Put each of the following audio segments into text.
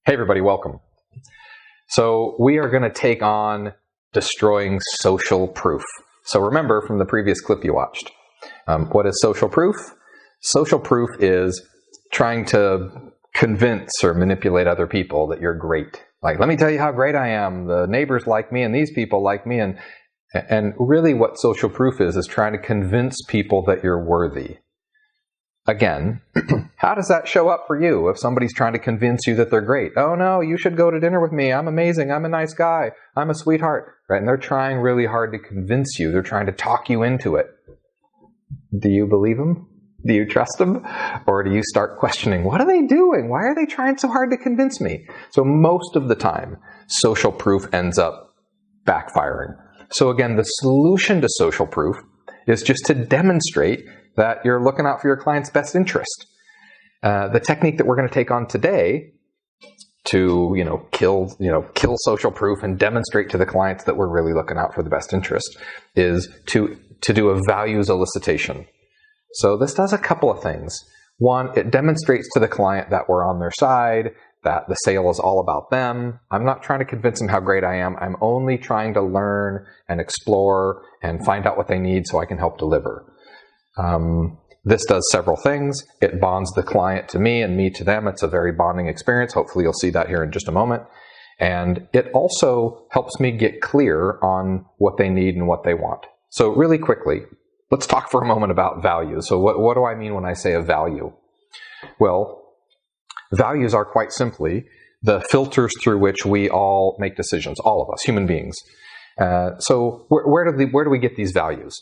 Hey everybody, welcome. So we are going to take on destroying social proof. So remember from the previous clip you watched, what is social proof? Social proof is trying to convince or manipulate other people that you're great. Like, let me tell you how great I am. The neighbors like me and these people like me. And really what social proof is trying to convince people that you're worthy. Again, how does that show up for you if somebody's trying to convince you that they're great? Oh no, you should go to dinner with me. I'm amazing. I'm a nice guy. I'm a sweetheart. Right? And they're trying really hard to convince you. They're trying to talk you into it. Do you believe them? Do you trust them? Or do you start questioning, what are they doing? Why are they trying so hard to convince me? So most of the time, social proof ends up backfiring. So again, the solution to social proof is just to demonstrate that you're looking out for your client's best interest. The technique that we're going to take on today to kill social proof and demonstrate to the clients that we're really looking out for the best interest is to do a values elicitation. So this does a couple of things. One, it demonstrates to the client that we're on their side, that the sale is all about them. I'm not trying to convince them how great I am. I'm only trying to learn and explore and find out what they need so I can help deliver. This does several things. It bonds the client to me and me to them. It's a very bonding experience. Hopefully you'll see that here in just a moment. And it also helps me get clear on what they need and what they want. So really quickly, let's talk for a moment about values. So what do I mean when I say a value? Well, values are quite simply the filters through which we all make decisions, all of us, human beings. So where do we get these values?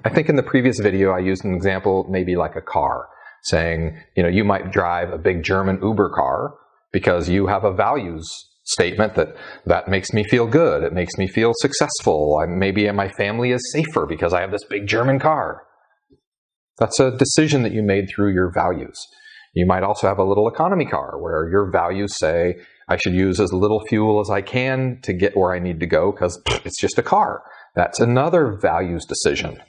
I think in the previous video I used an example, maybe like a car, saying, you might drive a big German Uber car because you have a values statement that makes me feel good. It makes me feel successful. Maybe my family is safer because I have this big German car. That's a decision that you made through your values. You might also have a little economy car where your values say, I should use as little fuel as I can to get where I need to go because it's just a car. That's another values decision.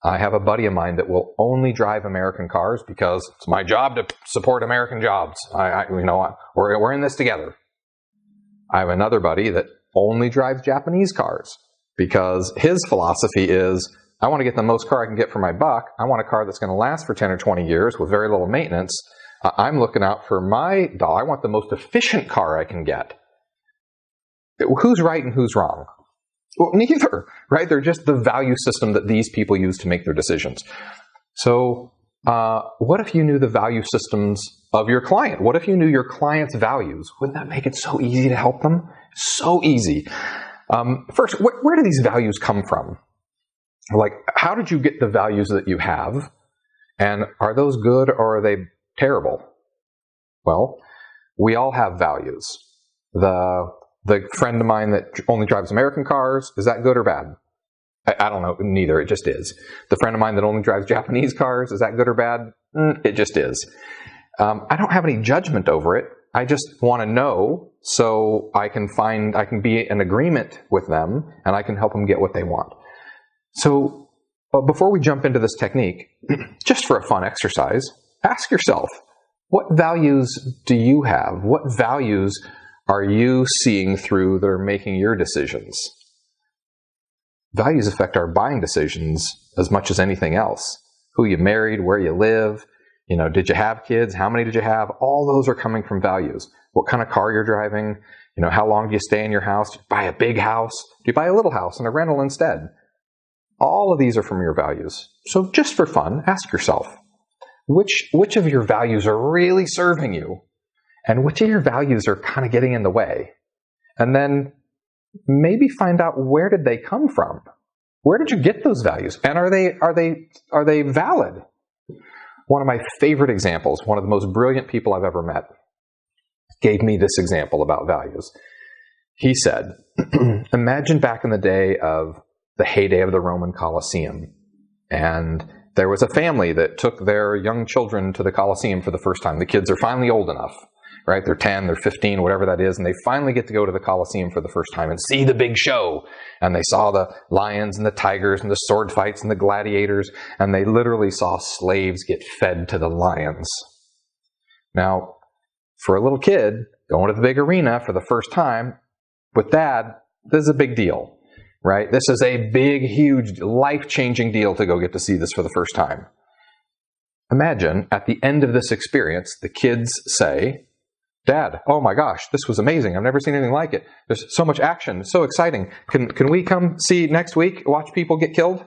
I have a buddy of mine that will only drive American cars because it's my job to support American jobs. We're in this together. I have another buddy that only drives Japanese cars because his philosophy is, I want to get the most car I can get for my buck. I want a car that's going to last for 10 or 20 years with very little maintenance. I'm looking out for my dollar. I want the most efficient car I can get. Who's right and who's wrong? Well, neither, right? They're just the value system that these people use to make their decisions. So what if you knew the value systems of your client? What if you knew your client's values? Wouldn't that make it so easy to help them? So easy. First, where do these values come from? Like, how did you get the values that you have? And are those good or are they terrible? Well, we all have values. The friend of mine that only drives American cars, is that good or bad? I don't know, neither, it just is. The friend of mine that only drives Japanese cars, is that good or bad? It just is. I don't have any judgment over it. I just want to know so I can be in agreement with them and I can help them get what they want. So before we jump into this technique, just for a fun exercise, ask yourself, what values do you have? What values are you seeing through that are making your decisions? Values affect our buying decisions as much as anything else. Who you married, where you live, did you have kids? How many did you have? All those are coming from values. What kind of car you're driving? How long do you stay in your house? Do you buy a big house? Do you buy a little house and a rental instead? All of these are from your values. So just for fun, ask yourself, which of your values are really serving you? And which of your values are kind of getting in the way? And then maybe find out, where did they come from? Where did you get those values? And are they valid? One of my favorite examples, one of the most brilliant people I've ever met, gave me this example about values. He said, imagine back in the day of the heyday of the Roman Colosseum, and there was a family that took their young children to the Colosseum for the first time. The kids are finally old enough, right? They're 10, they're 15, whatever that is, and they finally get to go to the Colosseum for the first time and see the big show. And they saw the lions and the tigers and the sword fights and the gladiators, and they literally saw slaves get fed to the lions. Now, for a little kid, going to the big arena for the first time with Dad, this is a big deal, right? This is a big, huge, life-changing deal to go get to see this for the first time. Imagine at the end of this experience, the kids say, Dad, oh my gosh, this was amazing. I've never seen anything like it. There's so much action, so exciting. Can we come see next week, watch people get killed?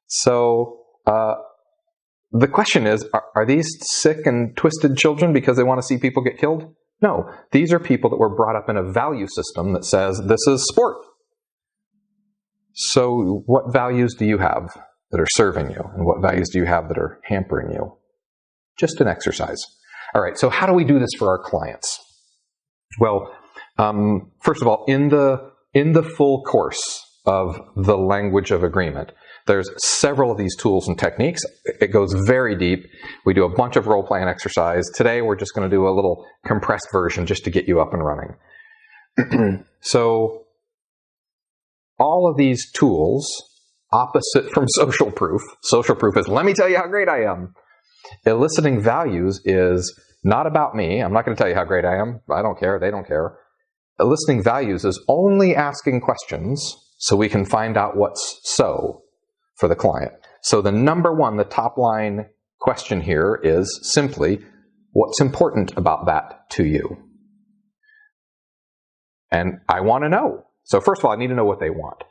So the question is, are these sick and twisted children because they want to see people get killed? No, these are people that were brought up in a value system that says this is sport. So what values do you have that are serving you? And what values do you have that are hampering you? Just an exercise. All right, so how do we do this for our clients? Well, first of all, in the full course of the language of agreement, there's several of these tools and techniques. It goes very deep. We do a bunch of role-playing exercise. Today, we're just going to do a little compressed version just to get you up and running. So all of these tools, opposite from social proof is, let me tell you how great I am. Eliciting values is not about me. I'm not going to tell you how great I am. I don't care. They don't care. Eliciting values is only asking questions so we can find out what's so for the client. So the number one, the top line question here is simply, what's important about that to you? And I want to know. So first of all, I need to know what they want.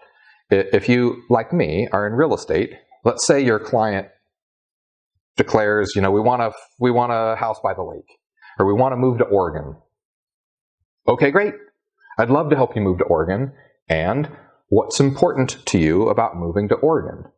If you, like me, are in real estate, let's say your client declares, we want a house by the lake, or we want to move to Oregon. Okay, great. I'd love to help you move to Oregon. And what's important to you about moving to Oregon?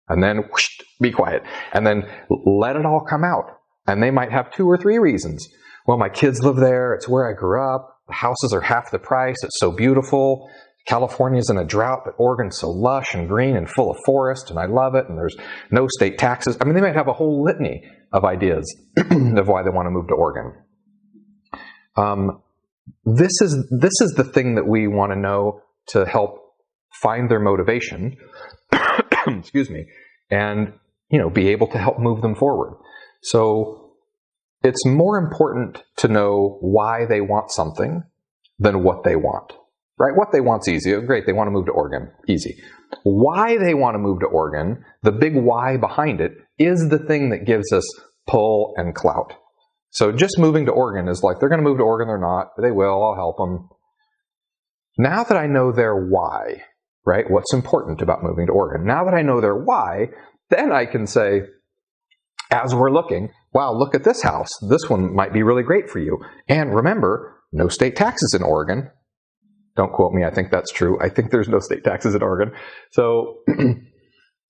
And then whoosh, be quiet. And then let it all come out. And they might have 2 or 3 reasons. Well, my kids live there. It's where I grew up. The houses are half the price. It's so beautiful. California's in a drought, but Oregon's so lush and green and full of forest, and I love it, and there's no state taxes. I mean, they might have a whole litany of ideas of why they want to move to Oregon. This is the thing that we want to know to help find their motivation, excuse me, and be able to help move them forward. So it's more important to know why they want something than what they want. Right? What they want's easy. Great, they want to move to Oregon. Easy. Why they want to move to Oregon, the big why behind it, is the thing that gives us pull and clout. So just moving to Oregon is like, they're going to move to Oregon, they're not. They will, I'll help them. Now that I know their why, right? What's important about moving to Oregon? Now that I know their why, then I can say, as we're looking, wow, look at this house. This one might be really great for you. And remember, no state taxes in Oregon. Don't quote me, I think that's true. I think there's no state taxes in Oregon. So,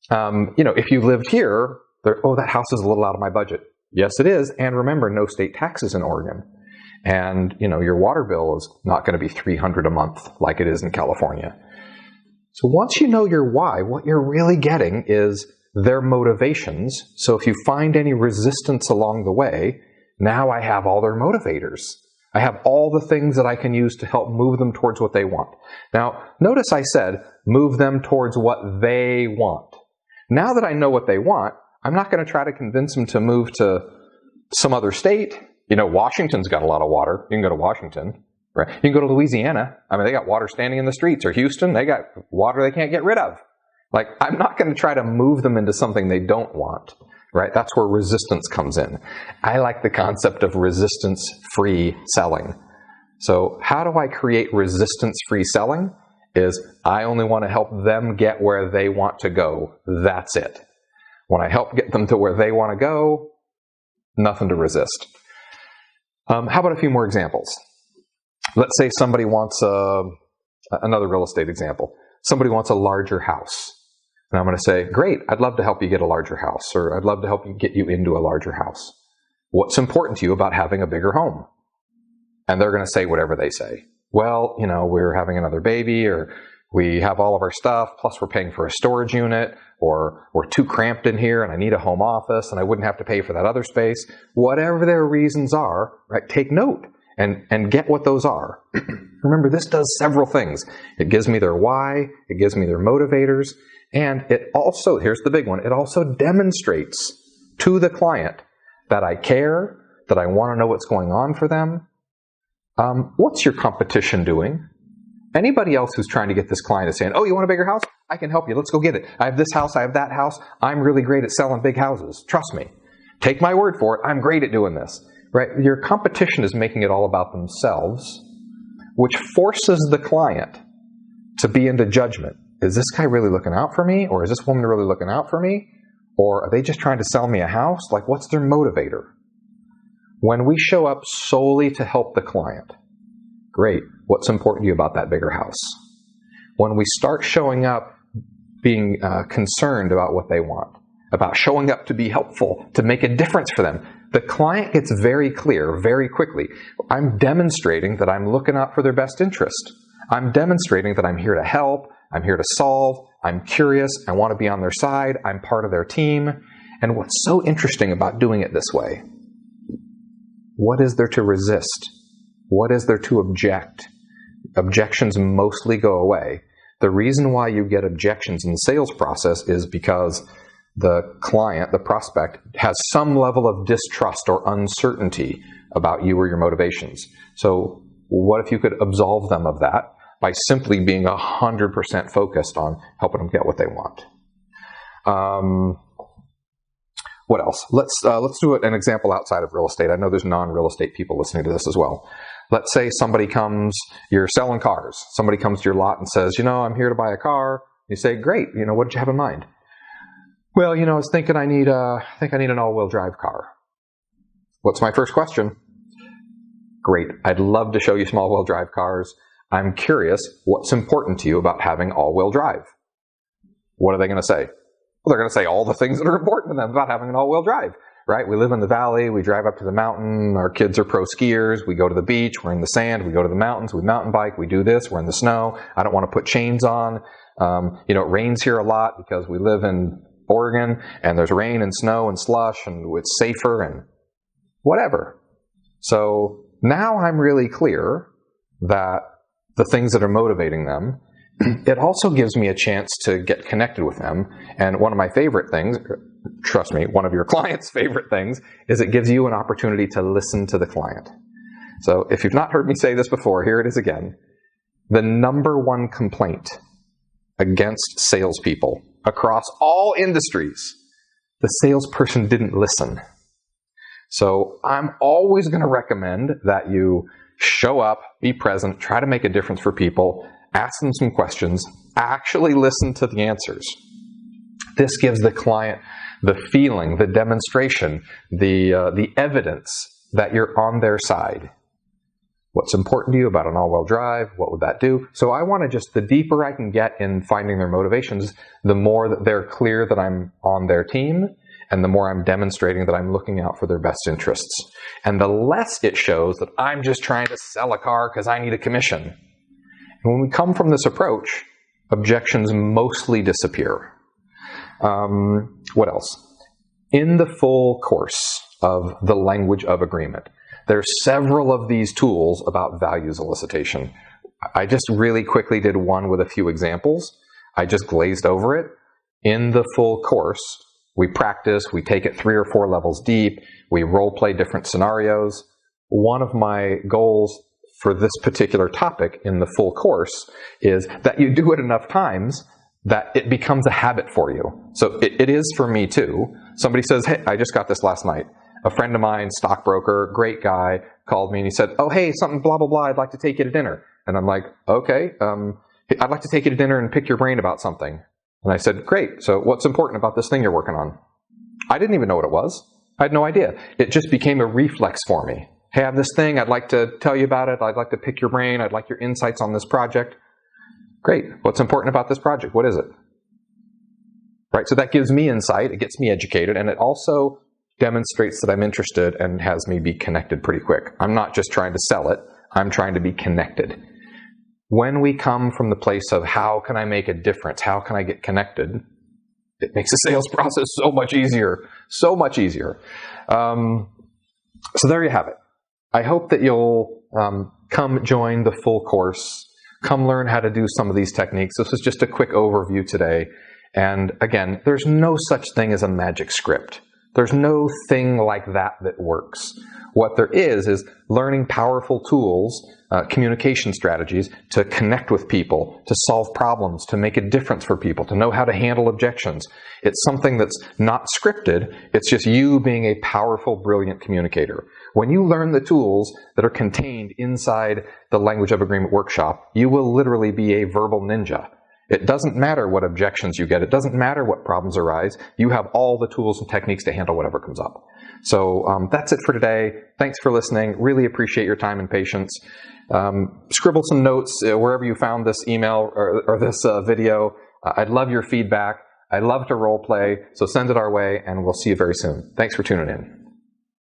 if you lived here, that house is a little out of my budget. Yes, it is. And remember, no state taxes in Oregon. And, your water bill is not going to be $300 a month like it is in California. So once you know your why, what you're really getting is their motivations. So if you find any resistance along the way, now I have all their motivators. I have all the things that I can use to help move them towards what they want. Now, notice I said, move them towards what they want. Now that I know what they want, I'm not going to try to convince them to move to some other state. Washington's got a lot of water. You can go to Washington, right? You can go to Louisiana. I mean, they got water standing in the streets. Or Houston, they got water they can't get rid of. Like, I'm not going to try to move them into something they don't want. Right? That's where resistance comes in. I like the concept of resistance-free selling. So how do I create resistance-free selling? Is I only want to help them get where they want to go. That's it. When I help get them to where they want to go, nothing to resist. How about a few more examples? Let's say somebody wants another real estate example. Somebody wants a larger house. And I'm going to say, great, I'd love to help you get a larger house, or I'd love to help you get you into a larger house. What's important to you about having a bigger home? And they're going to say whatever they say. Well, we're having another baby, or we have all of our stuff, plus we're paying for a storage unit, or we're too cramped in here and I need a home office and I wouldn't have to pay for that other space. Whatever their reasons are, right, take note and get what those are. Remember, this does several things. It gives me their why, it gives me their motivators, and it also, here's the big one, it also demonstrates to the client that I care, that I want to know what's going on for them, What's your competition doing? Anybody else who's trying to get this client is saying, oh, you want a bigger house? I can help you. Let's go get it. I have this house. I have that house. I'm really great at selling big houses. Trust me. Take my word for it. I'm great at doing this. Right? Your competition is making it all about themselves, which forces the client to be into judgment. Is this guy really looking out for me? Or is this woman really looking out for me? Or are they just trying to sell me a house? Like, what's their motivator? When we show up solely to help the client, great. What's important to you about that bigger house? When we start showing up being concerned about what they want, about showing up to be helpful, to make a difference for them, the client gets very clear very quickly. I'm demonstrating that I'm looking out for their best interest. I'm demonstrating that I'm here to help. I'm here to solve. I'm curious. I want to be on their side. I'm part of their team. And what's so interesting about doing it this way? What is there to resist? What is there to object? Objections mostly go away. The reason why you get objections in the sales process is because the client, the prospect, has some level of distrust or uncertainty about you or your motivations. So what if you could absolve them of that by simply being 100% focused on helping them get what they want? What else? Let's do an example outside of real estate. I know there's non-real estate people listening to this as well. Let's say somebody comes, you're selling cars. Somebody comes to your lot and says, I'm here to buy a car. You say, great. What did you have in mind? Well, I was thinking I need an all-wheel drive car. What's my first question? Great. I'd love to show you some all-wheel drive cars. I'm curious, what's important to you about having all-wheel drive? What are they going to say? Well, they're going to say all the things that are important to them about having an all-wheel drive, right? We live in the valley. We drive up to the mountain. Our kids are pro skiers. We go to the beach. We're in the sand. We go to the mountains. We mountain bike. We do this. We're in the snow. I don't want to put chains on. It rains here a lot because we live in Oregon, and there's rain and snow and slush, and it's safer and whatever. So now I'm really clear that the things that are motivating them, it also gives me a chance to get connected with them. And one of my favorite things, trust me, one of your clients' favorite things, is it gives you an opportunity to listen to the client. So if you've not heard me say this before, here it is again. The number one complaint against salespeople across all industries, the salesperson didn't listen. So I'm always going to recommend that you show up, be present, try to make a difference for people, ask them some questions, actually listen to the answers. This gives the client the feeling, the demonstration, the evidence that you're on their side. What's important to you about an all-wheel drive? What would that do? So I want to the deeper I can get in finding their motivations, the more that they're clear that I'm on their team, and the more I'm demonstrating that I'm looking out for their best interests. And the less it shows that I'm just trying to sell a car because I need a commission. And when we come from this approach, objections mostly disappear. What else? In the full course of the language of agreement, there's several of these tools about values elicitation. I just really quickly did one with a few examples. I just glazed over it. In the full course, we practice, we take it 3 or 4 levels deep, we role play different scenarios. One of my goals for this particular topic in the full course is that you do it enough times that it becomes a habit for you. So it is for me too. Somebody says, hey, I just got this last night. A friend of mine, stockbroker, great guy, called me and he said, oh, hey, something blah, blah, blah, I'd like to take you to dinner. And I'm like, okay, I'd like to take you to dinner and pick your brain about something. And I said, great, so what's important about this thing you're working on? I didn't even know what it was. I had no idea. It just became a reflex for me. Hey, I have this thing, I'd like to tell you about it, I'd like to pick your brain, I'd like your insights on this project. Great, what's important about this project? What is it? Right, so that gives me insight, it gets me educated, and it also demonstrates that I'm interested and has me be connected pretty quick. I'm not just trying to sell it, I'm trying to be connected. When we come from the place of how can I make a difference, how can I get connected, it makes the sales process so much easier, so much easier. So there you have it. I hope that you'll come join the full course, come learn how to do some of these techniques. This is just a quick overview today. And again, there's no such thing as a magic script. There's no thing like that that works. What there is learning powerful tools, communication strategies to connect with people, to solve problems, to make a difference for people, to know how to handle objections. It's something that's not scripted. It's just you being a powerful, brilliant communicator. When you learn the tools that are contained inside the Language of Agreement workshop, you will literally be a verbal ninja. It doesn't matter what objections you get. It doesn't matter what problems arise. You have all the tools and techniques to handle whatever comes up. So that's it for today. Thanks for listening. Really appreciate your time and patience. Scribble some notes wherever you found this email or this video. I'd love your feedback. I love to role play, so send it our way, and we'll see you very soon. Thanks for tuning in.